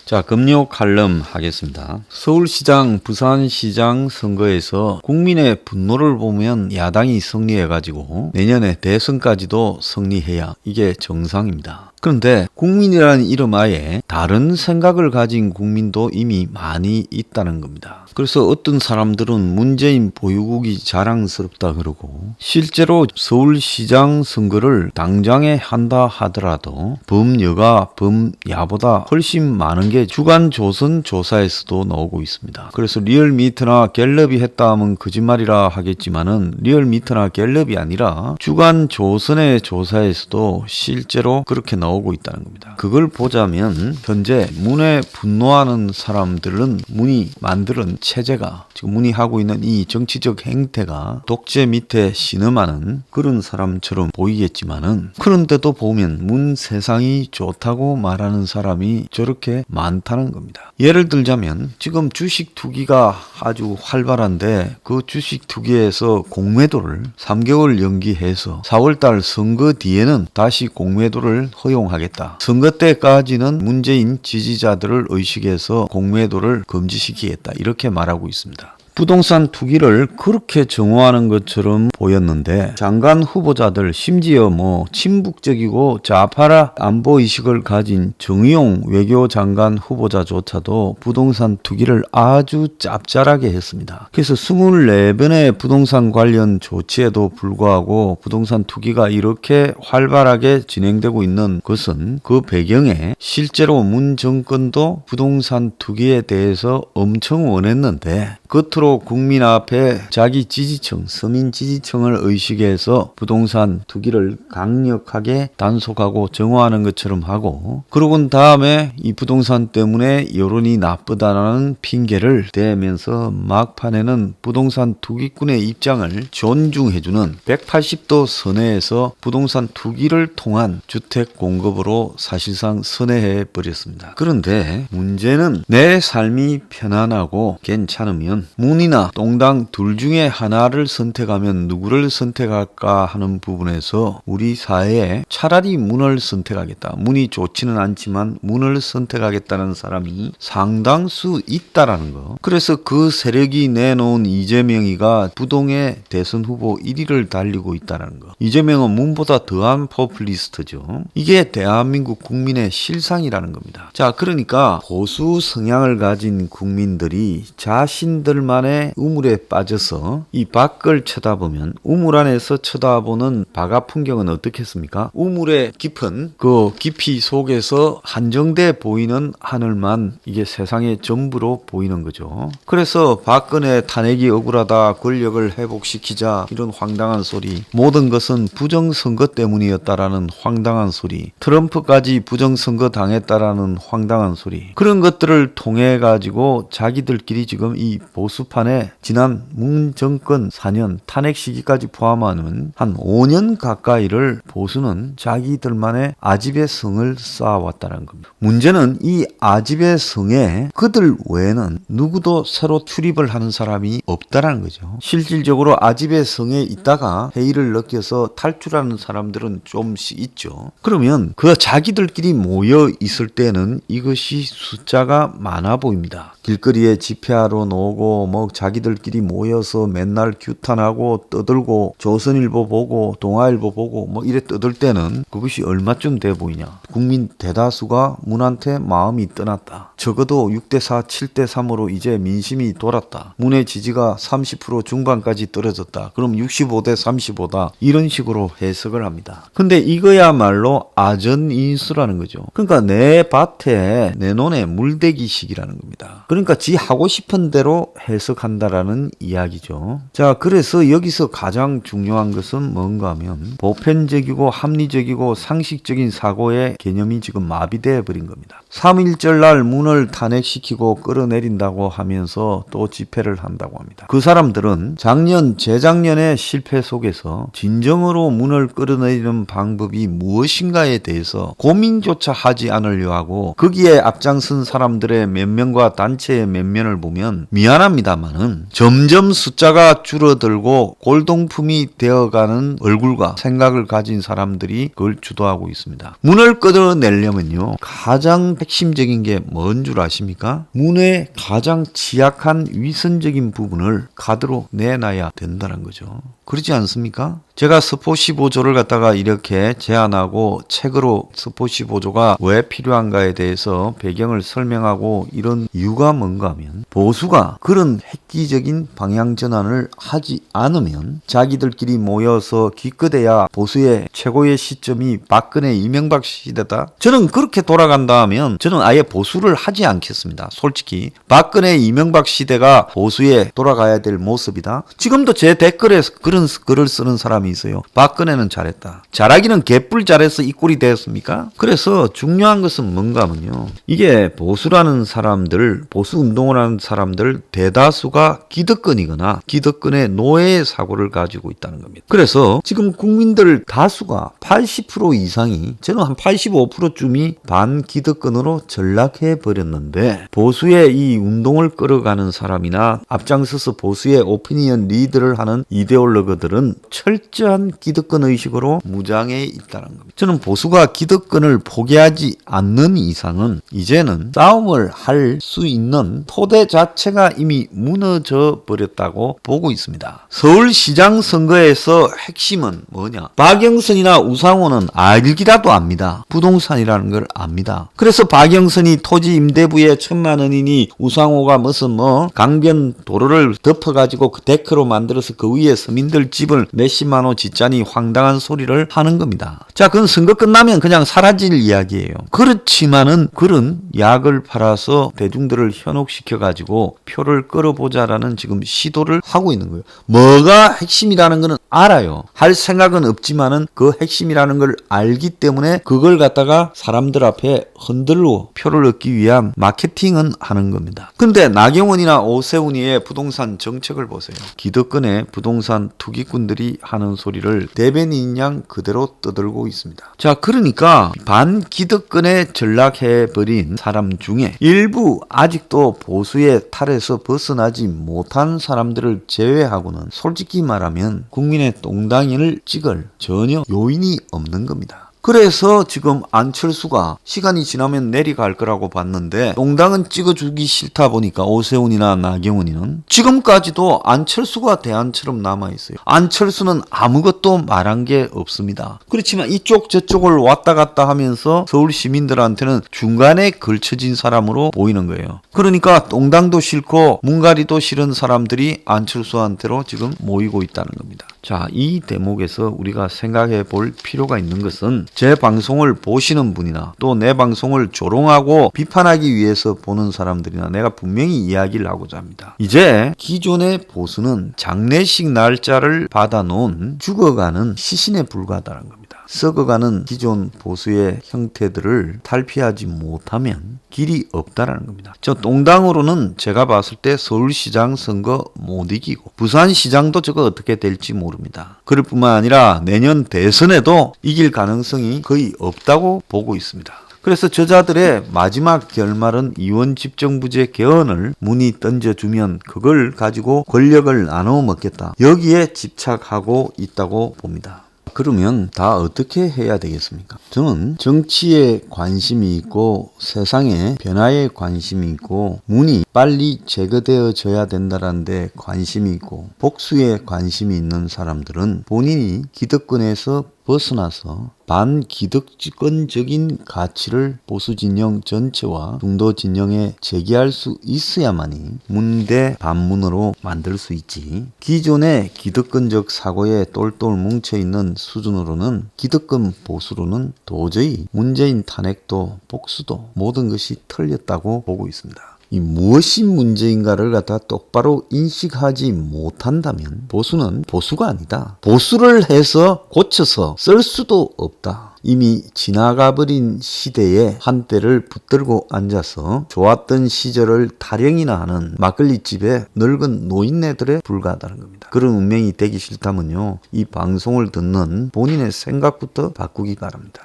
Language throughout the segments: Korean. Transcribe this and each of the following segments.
자, 금요 칼럼 하겠습니다. 서울시장, 부산시장 선거에서 국민의 분노를 보면 야당이 승리해가지고 내년에 대선까지도 승리해야 이게 정상입니다. 그런데 국민이라는 이름 하에 다른 생각을 가진 국민도 이미 많이 있다는 겁니다. 그래서 어떤 사람들은 문재인 보유국이 자랑스럽다 그러고, 실제로 서울시장 선거를 당장에 한다 하더라도 범여가 범야보다 훨씬 많은 게 주간 조선 조사에서도 나오고 있습니다. 그래서 리얼미터나 갤럽이 했다 하면 거짓말이라 하겠지만은 리얼미터나 갤럽이 아니라 주간 조선의 조사에서도 실제로 그렇게 나오고 있다는 겁니다. 그걸 보자면 현재 문에 분노하는 사람들은 문이 만드는 체제가, 지금 문이 하고 있는 이 정치적 행태가 독재 밑에 신음하는 그런 사람처럼 보이겠지만은, 그런데도 보면 문 세상이 좋다고 말하는 사람이 저렇게 많다는 겁니다. 예를 들자면 지금 주식 투기가 아주 활발한데 그 주식 투기에서 공매도를 3개월 연기해서 4월달 선거 뒤에는 다시 공매도를 허용하겠다. 선거 때까지는 문재인 지지자들을 의식해서 공매도를 금지시키겠다. 이렇게 말하고 있습니다. 부동산 투기를 그렇게 정오하는 것처럼 보였는데 장관 후보자들, 심지어 친북적이고 좌파라 안보의식을 가진 정의용 외교장관 후보자조차도 부동산 투기를 아주 짭짤하게 했습니다. 그래서 24번의 부동산 관련 조치에도 불구하고 부동산 투기가 이렇게 활발하게 진행되고 있는 것은 그 배경에 실제로 문 정권도 부동산 투기에 대해서 엄청 원했는데 겉으로 국민 앞에 자기 지지층, 서민 지지층을 의식해서 부동산 투기를 강력하게 단속하고 정화하는 것처럼 하고, 그러고 다음에 이 부동산 때문에 여론이 나쁘다는 핑계를 대면서 막판에는 부동산 투기꾼의 입장을 존중해주는 180도 선회에서 부동산 투기를 통한 주택 공급으로 사실상 선회해 버렸습니다. 그런데 문제는 내 삶이 편안하고 괜찮으면 문이나 똥당 둘 중에 하나를 선택하면 누구를 선택할까 하는 부분에서 우리 사회에 차라리 문을 선택하겠다, 문이 좋지는 않지만 문을 선택하겠다는 사람이 상당수 있다라는 거. 그래서 그 세력이 내놓은 이재명이가 부동의 대선 후보 1위를 달리고 있다는 거. 이재명은 문보다 더한 포퓰리스트죠. 이게 대한민국 국민의 실상이라는 겁니다. 자, 그러니까 보수 성향을 가진 국민들이 자신들만의 우물에 빠져서 이 밖을 쳐다보면 우물 안에서 쳐다보는 바깥 풍경은 어떻겠습니까? 우물의 깊은 그 깊이 속에서 한정돼 보이는 하늘만 이게 세상의 전부로 보이는 거죠. 그래서 박근혜 탄핵이 억울하다, 권력을 회복시키자, 이런 황당한 소리, 모든 것은 부정선거 때문이었다라는 황당한 소리, 트럼프까지 부정선거 당했다라는 황당한 소리, 그런 것들을 통해 가지고 자기들끼리 지금 이 보수판에 지난 문 정권 4년 탄핵 시기까지 포함하면 한 5년 가까이를 보수는 자기들만의 아집의 성을 쌓아왔다는 겁니다. 문제는 이 아집의 성에 그들 외에는 누구도 새로 출입을 하는 사람이 없다라는 거죠. 실질적으로 아집의 성에 있다가 회의를 느껴서 탈출하는 사람들은 좀씩 있죠. 그러면 그 자기들끼리 모여 있을 때는 이것이 숫자가 많아 보입니다. 길거리에 집회하러 나오고 자기들끼리 모여서 맨날 규탄하고 떠들고 조선일보 보고 동아일보 보고 이래 떠들 때는 그것이 얼마쯤 돼 보이냐. 국민 대다수가 문한테 마음이 떠났다. 적어도 6대4, 7대3으로 이제 민심이 돌았다. 문의 지지가 30% 중반까지 떨어졌다. 그럼 65대35다. 이런 식으로 해석을 합니다. 근데 이거야말로 아전인수라는 거죠. 그러니까 내 밭에 내 논에 물대기식이라는 겁니다. 그러니까 지 하고 싶은 대로 해석한다라는 이야기죠. 자, 그래서 여기서 가장 중요한 것은 뭔가 하면 보편적이고 합리적이고 상식적인 사고의 개념이 지금 마비되어 버린 겁니다. 3.1절 날 문을 탄핵시키고 끌어내린다고 하면서 또 집회를 한다고 합니다. 그 사람들은 작년, 재작년의 실패 속에서 진정으로 문을 끌어내리는 방법이 무엇인가에 대해서 고민조차 하지 않으려 하고, 거기에 앞장선 사람들의 몇 명과 단체 자체의 면면을 보면 미안합니다만은 점점 숫자가 줄어들고 골동품이 되어가는 얼굴과 생각을 가진 사람들이 그걸 주도하고 있습니다. 문을 끌어내려면요, 가장 핵심적인 게 뭔 줄 아십니까? 문의 가장 취약한 위선적인 부분을 카드로 내놔야 된다는 거죠. 그렇지 않습니까? 제가 스포 15조를 갖다가 이렇게 제안하고 책으로 스포 15조가 왜 필요한가에 대해서 배경을 설명하고 이런 이유가 뭔가 하면, 보수가 그런 획기적인 방향 전환을 하지 않으면 자기들끼리 모여서 기껏해야 보수의 최고의 시점이 박근혜 이명박 시대다, 저는 그렇게 돌아간다 하면 저는 아예 보수를 하지 않겠습니다. 솔직히 박근혜 이명박 시대가 보수에 돌아가야 될 모습이다. 지금도 제 댓글에 그런 글을 쓰는 사람이 있어요. 박근혜는 잘했다. 잘하기는 개뿔 잘해서 이 꼴이 되었습니까? 그래서 중요한 것은 뭔가 하면요, 이게 보수라는 사람들, 보수 운동을 하는 사람들 대다수가 기득권이거나 기득권의 노예의 사고를 가지고 있다는 겁니다. 그래서 지금 국민들 다수가 80% 이상이, 저는 한 85%쯤이 반기득권으로 전락해 버렸는데, 보수의 이 운동을 끌어가는 사람이나 앞장서서 보수의 오피니언 리드를 하는 이데올로그들은 철저한 기득권 의식으로 무장해 있다는 겁니다. 저는 보수가 기득권을 포기하지 않는 이상은 이제는 싸움을 할 수 있는 토대 자체가 이미 무너져 버렸다고 보고 있습니다. 서울시장 선거에서 핵심은 뭐냐? 박영선이나 우상호는 알기라도 압니다. 부동산이라는 걸 압니다. 그래서 박영선이 토지 임대부에 1,000만 원이니 우상호가 무슨 강변 도로를 덮어가지고 그 데크로 만들어서 그 위에 서민들 집을 몇십만 원 짓자니 황당한 소리를 하는 겁니다. 자, 그건 선거 끝나면 그냥 사라질 이야기예요. 그렇지만은 그런 약을 팔아서 대중들을 현혹시켜가지고 표를 끌어보자라는 지금 시도를 하고 있는 거예요. 뭐가 핵심이라는 거는 알아요. 할 생각은 없지만은 그 핵심이라는 걸 알기 때문에 그걸 갖다가 사람들 앞에 흔들고 표를 얻기 위한 마케팅은 하는 겁니다. 근데 나경원이나 오세훈이의 부동산 정책을 보세요. 기득권의 부동산 투기꾼들이 하는 소리를 대변인 양 그대로 떠들고 있습니다. 자, 그러니까 반기득권에 전락해버린 사람 중에 일부 아직도 보수의 탈에서 벗어나지 못한 사람들을 제외하고는 솔직히 말하면 국민의 똥당이를 찍을 전혀 요인이 없는 겁니다. 그래서 지금 안철수가 시간이 지나면 내려갈 거라고 봤는데 똥당은 찍어주기 싫다 보니까 오세훈이나 나경원이는 지금까지도 안철수가 대안처럼 남아있어요. 안철수는 아무것도 말한 게 없습니다. 그렇지만 이쪽 저쪽을 왔다 갔다 하면서 서울 시민들한테는 중간에 걸쳐진 사람으로 보이는 거예요. 그러니까 똥당도 싫고 문가리도 싫은 사람들이 안철수한테로 지금 모이고 있다는 겁니다. 자, 이 대목에서 우리가 생각해 볼 필요가 있는 것은, 제 방송을 보시는 분이나 또 내 방송을 조롱하고 비판하기 위해서 보는 사람들이나 내가 분명히 이야기를 하고자 합니다. 이제 기존의 보수는 장례식 날짜를 받아놓은 죽어가는 시신에 불과하다는 겁니다. 썩어가는 기존 보수의 형태들을 탈피하지 못하면 길이 없다라는 겁니다. 저 똥당으로는 제가 봤을 때 서울시장 선거 못 이기고 부산시장도 저거 어떻게 될지 모릅니다. 그럴 뿐만 아니라 내년 대선에도 이길 가능성이 거의 없다고 보고 있습니다. 그래서 저자들의 마지막 결말은 이원 집정부제 개헌을 문이 던져주면 그걸 가지고 권력을 나눠 먹겠다, 여기에 집착하고 있다고 봅니다. 그러면 다 어떻게 해야 되겠습니까? 저는 정치에 관심이 있고 세상의 변화에 관심이 있고 문이 빨리 제거되어져야 된다는 데 관심이 있고 복수에 관심이 있는 사람들은 본인이 기득권에서 벗어나서 반기득권적인 가치를 보수 진영 전체와 중도 진영에 제기할 수 있어야만이 문대 반문으로 만들 수 있지, 기존의 기득권적 사고에 똘똘 뭉쳐있는 수준으로는 기득권 보수로는 도저히 문재인 탄핵도 복수도 모든 것이 털렸다고 보고 있습니다. 이 무엇이 문제인가를 갖다 똑바로 인식하지 못한다면 보수는 보수가 아니다. 보수를 해서 고쳐서 쓸 수도 없다. 이미 지나가버린 시대에 한때를 붙들고 앉아서 좋았던 시절을 타령이나 하는 막걸리집에 늙은 노인네들에 불과하다는 겁니다. 그런 운명이 되기 싫다면요, 이 방송을 듣는 본인의 생각부터 바꾸기 바랍니다.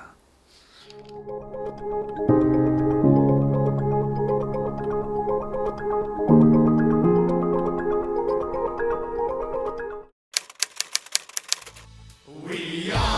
We are